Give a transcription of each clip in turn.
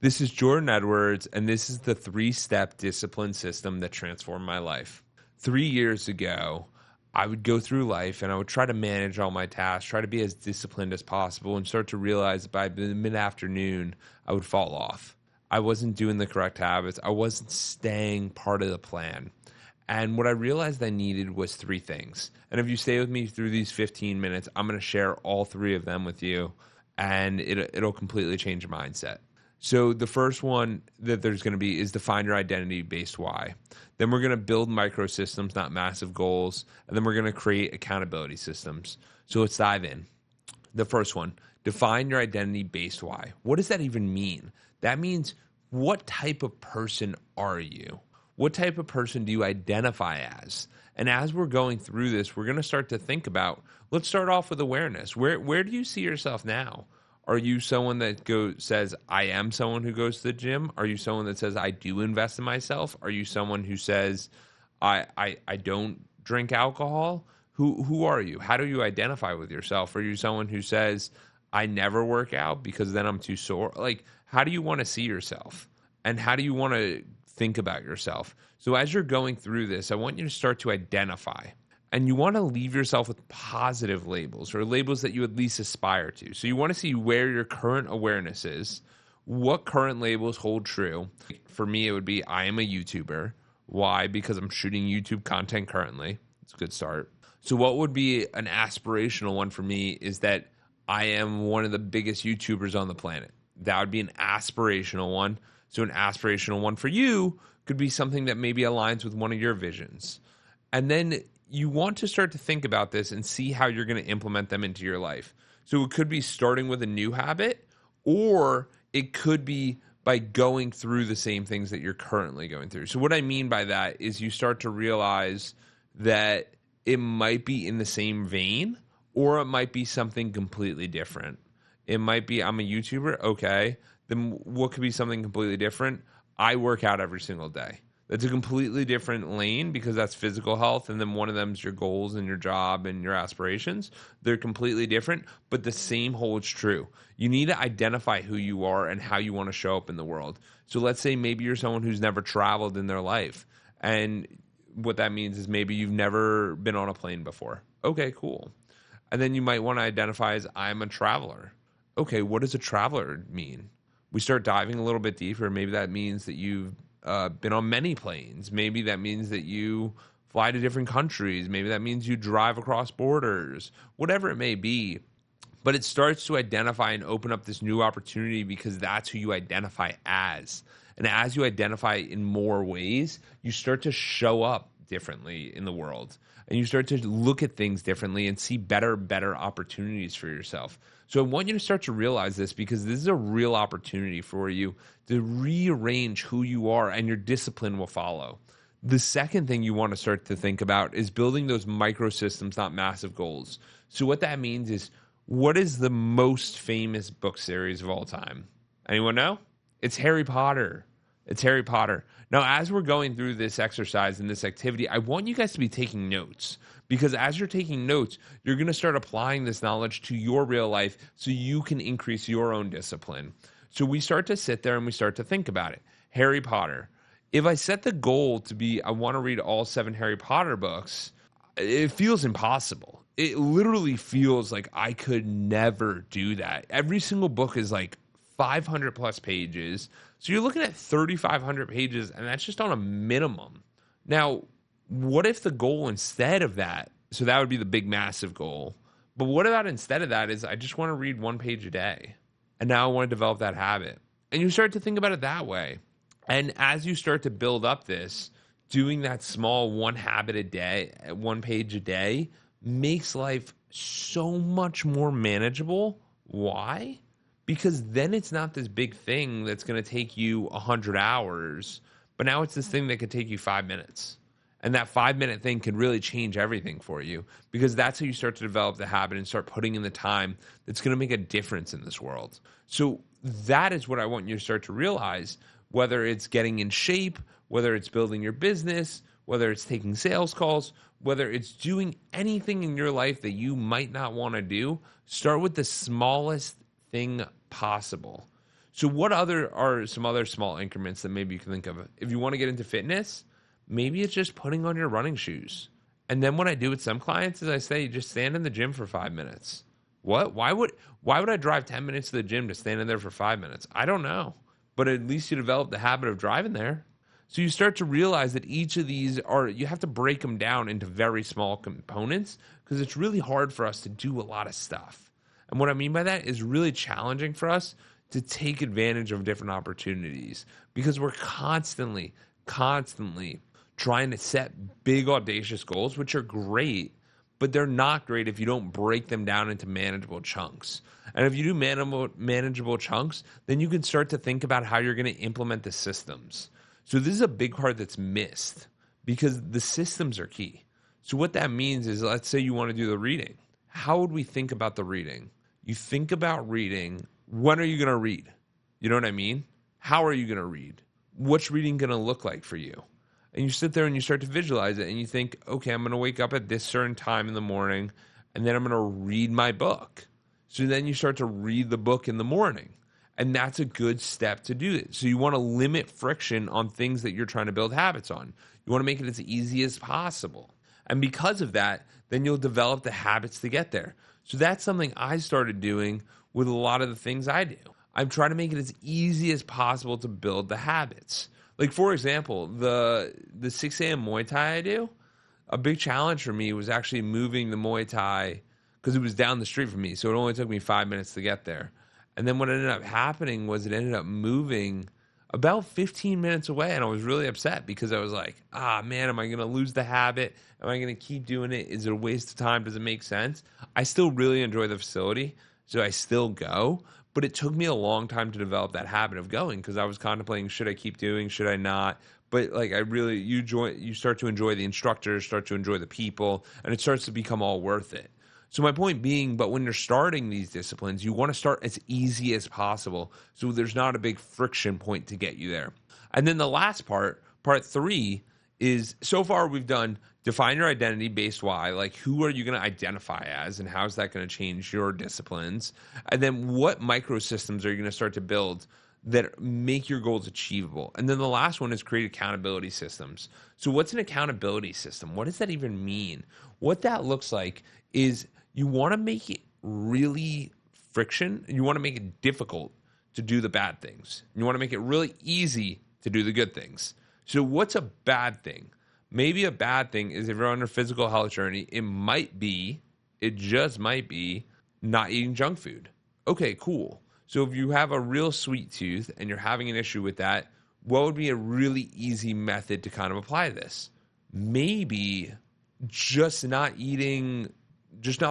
This is Jordan Edwards, and this is the 3-step discipline system that transformed my life. 3 years ago, I would go through life and I would try to manage all my tasks, try to be as disciplined as possible, and start to realize by the mid-afternoon, I would fall off. I wasn't doing the correct habits. I wasn't staying part of the plan. And what I realized I needed was 3 things. And if you stay with me through these 15 minutes, I'm going to share all 3 of them with you, and it'll completely change your mindset. So the first one that there's going to be is define your identity-based why. Then we're going to build microsystems, not massive goals. And then we're going to create accountability systems. So let's dive in. The first one, define your identity-based why. What does that even mean? That means, what type of person are you? What type of person do you identify as? And as we're going through this, we're going to start to think about, let's start off with awareness. Where do you see yourself now? Are you someone that says, I am someone who goes to the gym? Are you someone that says, I do invest in myself? Are you someone who says, I don't drink alcohol? Who are you? How do you identify with yourself? Are you someone who says, I never work out because then I'm too sore? Like, how do you want to see yourself? And how do you want to think about yourself? So as you're going through this, I want you to start to identify. And you want to leave yourself with positive labels, or labels that you at least aspire to. So you want to see where your current awareness is, what current labels hold true. For me, it would be, I am a YouTuber. Why? Because I'm shooting YouTube content currently. It's a good start. So what would be an aspirational one for me is that I am one of the biggest YouTubers on the planet. That would be an aspirational one. So an aspirational one for you could be something that maybe aligns with one of your visions. And then you want to start to think about this and see how you're going to implement them into your life. So it could be starting with a new habit, or it could be by going through the same things that you're currently going through. So what I mean by that is you start to realize that it might be in the same vein, or it might be something completely different. It might be, I'm a YouTuber. Okay. Then what could be something completely different? I work out every single day. That's a completely different lane because that's physical health, and then one of them is your goals and your job and your aspirations. They're completely different, but the same holds true. You need to identify who you are and how you want to show up in the world. So let's say maybe you're someone who's never traveled in their life, and what that means is maybe you've never been on a plane before. Okay, cool. And then you might want to identify as, I'm a traveler. Okay, what does a traveler mean? We start diving a little bit deeper. Maybe that means that you've been on many planes. Maybe that means that you fly to different countries. Maybe that means you drive across borders, whatever it may be. But it starts to identify and open up this new opportunity because that's who you identify as. And as you identify in more ways, you start to show up differently in the world. And you start to look at things differently and see better opportunities for yourself. So I want you to start to realize this, because this is a real opportunity for you to rearrange who you are, and your discipline will follow. The second thing you want to start to think about is building those microsystems, not massive goals. So what that means is, what is the most famous book series of all time? Anyone know? It's Harry Potter. It's Harry Potter. Now, as we're going through this exercise and this activity, I want you guys to be taking notes, because as you're taking notes, you're going to start applying this knowledge to your real life so you can increase your own discipline. So we start to sit there and we start to think about it. Harry Potter. If I set the goal to be, I want to read all 7 Harry Potter books, it feels impossible. It literally feels like I could never do that. Every single book is like 500 plus pages. So you're looking at 3,500 pages, and that's just on a minimum. Now, what if the goal instead of that, so that would be the big massive goal, but what about instead of that is, I just want to read 1 page a day, and now I want to develop that habit. And you start to think about it that way. And as you start to build up this, doing that small 1 habit a day, 1 page a day, makes life so much more manageable. Why? Because then it's not this big thing that's going to take you 100 hours, but now it's this thing that could take you 5 minutes. And that 5-minute thing can really change everything for you, because that's how you start to develop the habit and start putting in the time that's going to make a difference in this world. So that is what I want you to start to realize, whether it's getting in shape, whether it's building your business, whether it's taking sales calls, whether it's doing anything in your life that you might not want to do, start with the smallest thing possible. So what other are some other small increments that maybe you can think of? If you want to get into fitness, maybe it's just putting on your running shoes. And then what I do with some clients is I say, just stand in the gym for 5 minutes. What? Why would I drive 10 minutes to the gym to stand in there for 5 minutes? I don't know. But at least you develop the habit of driving there. So you start to realize that each of these you have to break them down into very small components because it's really hard for us to do a lot of stuff. And what I mean by that is really challenging for us to take advantage of different opportunities because we're constantly trying to set big, audacious goals, which are great, but they're not great if you don't break them down into manageable chunks. And if you do manageable chunks, then you can start to think about how you're going to implement the systems. So this is a big part that's missed because the systems are key. So what that means is, let's say you want to do the reading. How would we think about the reading? You think about reading. When are you going to read? You know what I mean? How are you going to read? What's reading going to look like for you? And you sit there and you start to visualize it and you think, okay, I'm going to wake up at this certain time in the morning and then I'm going to read my book. So then you start to read the book in the morning. And that's a good step to do it. So you want to limit friction on things that you're trying to build habits on. You want to make it as easy as possible. And because of that, then you'll develop the habits to get there. So that's something I started doing with a lot of the things I do. I'm trying to make it as easy as possible to build the habits. Like, for example, the 6 a.m. Muay Thai I do, a big challenge for me was actually moving the Muay Thai because it was down the street from me. So it only took me 5 minutes to get there. And then what ended up happening was it ended up moving about 15 minutes away. And I was really upset because I was like, man, am I going to lose the habit? Am I going to keep doing it? Is it a waste of time? Does it make sense? I still really enjoy the facility, so I still go. But it took me a long time to develop that habit of going because I was contemplating, should I keep doing, should I not? But like you start to enjoy the instructors, start to enjoy the people, and it starts to become all worth it. So my point being, but when you're starting these disciplines, you want to start as easy as possible so there's not a big friction point to get you there. And then the last part 3, is so far we've done define your identity based why, like who are you going to identify as and how's that going to change your disciplines? And then what microsystems are you going to start to build that make your goals achievable? And then the last one is create accountability systems. So what's an accountability system? What does that even mean? What that looks like is you want to make it really friction. You want to make it difficult to do the bad things. You want to make it really easy to do the good things. So what's a bad thing? Maybe a bad thing is if you're on a physical health journey, it just might be not eating junk food. Okay, cool. So if you have a real sweet tooth and you're having an issue with that, what would be a really easy method to kind of apply this? Maybe just not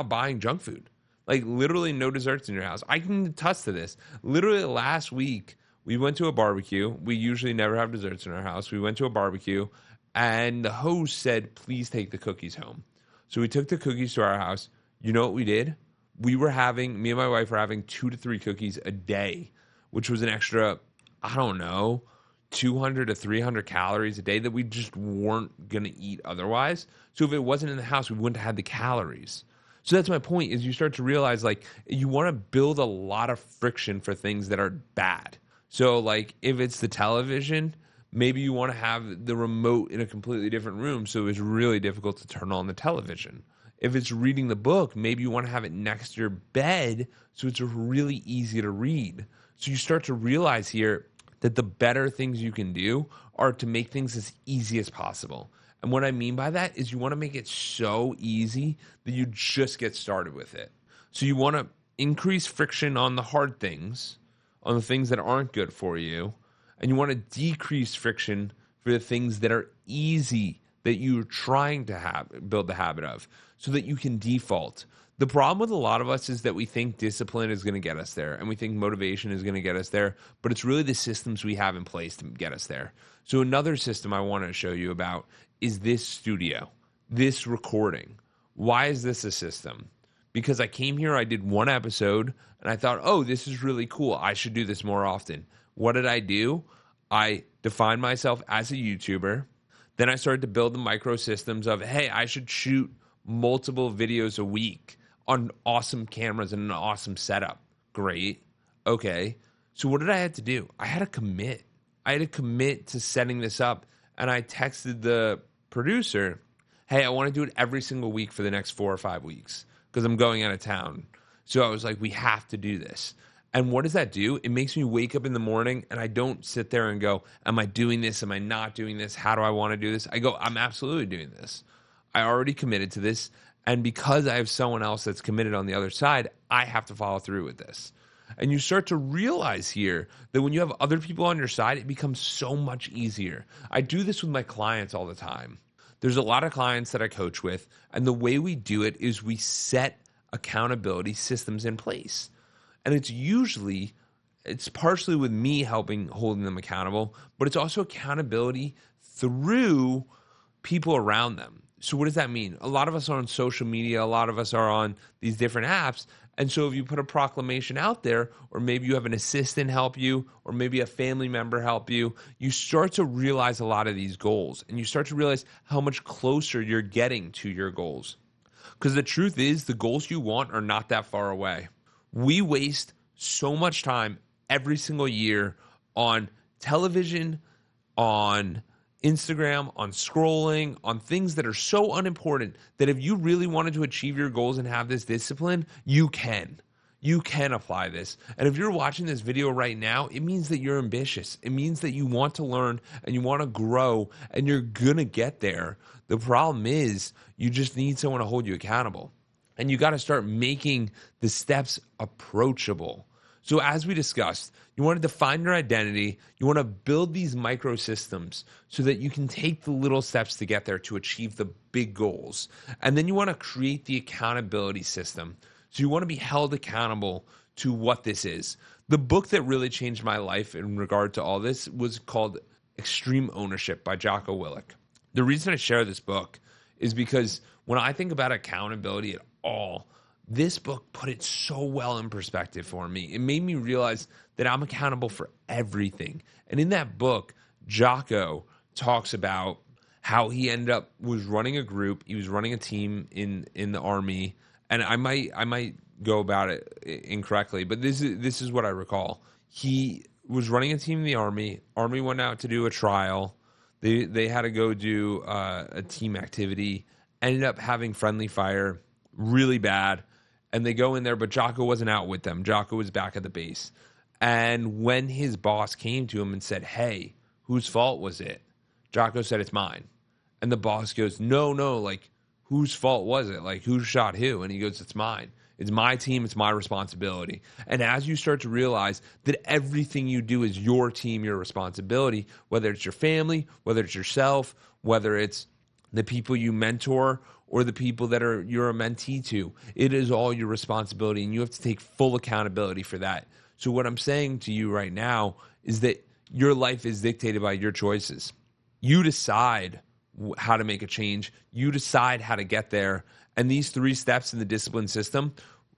buying junk food. Like literally no desserts in your house. I can attest to this. Literally last week, we went to a barbecue. We usually never have desserts in our house. We went to a barbecue and the host said, please take the cookies home. So we took the cookies to our house. You know what we did? Me and my wife were having 2 to 3 cookies a day, which was an extra, 200 to 300 calories a day that we just weren't going to eat otherwise. So if it wasn't in the house, we wouldn't have had the calories. So that's my point, is you start to realize like you want to build a lot of friction for things that are bad. So like if it's the television, maybe you want to have the remote in a completely different room so it's really difficult to turn on the television. If it's reading the book, maybe you want to have it next to your bed so it's really easy to read. So you start to realize here that the better things you can do are to make things as easy as possible. And what I mean by that is you want to make it so easy that you just get started with it. So you want to increase friction on the hard things, on the things that aren't good for you, and you want to decrease friction for the things that are easy that you're trying to build the habit of so that you can default. The problem with a lot of us is that we think discipline is going to get us there and we think motivation is going to get us there, but it's really the systems we have in place to get us there. So another system I want to show you about is this studio, this recording. Why is this a system? Because I came here, I did one episode, and I thought, oh, this is really cool. I should do this more often. What did I do? I defined myself as a YouTuber. Then I started to build the microsystems of, hey, I should shoot multiple videos a week on awesome cameras and an awesome setup. Great. Okay. So what did I have to do? I had to commit. I had to commit to setting this up. And I texted the producer, hey, I want to do it every single week for the next 4 or 5 weeks because I'm going out of town. So I was like, we have to do this. And what does that do? It makes me wake up in the morning and I don't sit there and go, am I doing this? Am I not doing this? How do I want to do this? I go, I'm absolutely doing this. I already committed to this. And because I have someone else that's committed on the other side, I have to follow through with this. And you start to realize here that when you have other people on your side, it becomes so much easier. I do this with my clients all the time. There's a lot of clients that I coach with, and the way we do it is we set accountability systems in place. And it's partially with me holding them accountable, but it's also accountability through people around them. So what does that mean? A lot of us are on social media. A lot of us are on these different apps. And so if you put a proclamation out there, or maybe you have an assistant help you, or maybe a family member help you, you start to realize a lot of these goals. And you start to realize how much closer you're getting to your goals. Because the truth is, the goals you want are not that far away. We waste so much time every single year on television, on Instagram, on scrolling, on things that are so unimportant that if you really wanted to achieve your goals and have this discipline, you can. You can apply this. And if you're watching this video right now, it means that you're ambitious. It means that you want to learn and you want to grow and you're going to get there. The problem is you just need someone to hold you accountable. And you got to start making the steps approachable. So as we discussed, you want to define your identity. You want to build these microsystems so that you can take the little steps to get there to achieve the big goals. And then you want to create the accountability system. So you want to be held accountable to what this is. The book that really changed my life in regard to all this was called Extreme Ownership by Jocko Willink. The reason I share this book is because when I think about accountability at all, this book put it so well in perspective for me. It made me realize that I'm accountable for everything. And in that book, Jocko talks about how he was running a group. He was running a team in the Army. And I might go about it incorrectly, but this is what I recall. He was running a team in the Army. Army went out to do a trial. They had to go do a team activity. Ended up having friendly fire, really bad. And they go in there, but Jocko wasn't out with them. Jocko was back at the base. And when his boss came to him and said, hey, whose fault was it? Jocko said, it's mine. And the boss goes, no, like, whose fault was it? Like, who shot who? And he goes, it's mine. It's my team. It's my responsibility. And as you start to realize that everything you do is your team, your responsibility, whether it's your family, whether it's yourself, whether it's the people you mentor, or the people that you're a mentee to. It is all your responsibility, and you have to take full accountability for that. So what I'm saying to you right now is that your life is dictated by your choices. You decide how to make a change. You decide how to get there. And these 3 steps in the discipline system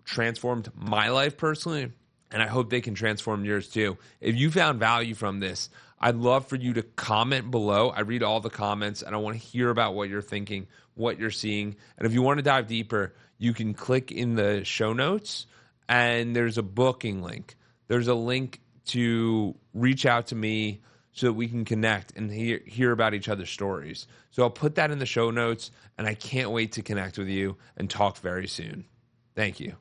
transformed my life personally, and I hope they can transform yours too. If you found value from this, I'd love for you to comment below. I read all the comments, and I want to hear about what you're thinking, what you're seeing. And if you want to dive deeper, you can click in the show notes, and there's a booking link. There's a link to reach out to me so that we can connect and hear about each other's stories. So I'll put that in the show notes, and I can't wait to connect with you and talk very soon. Thank you.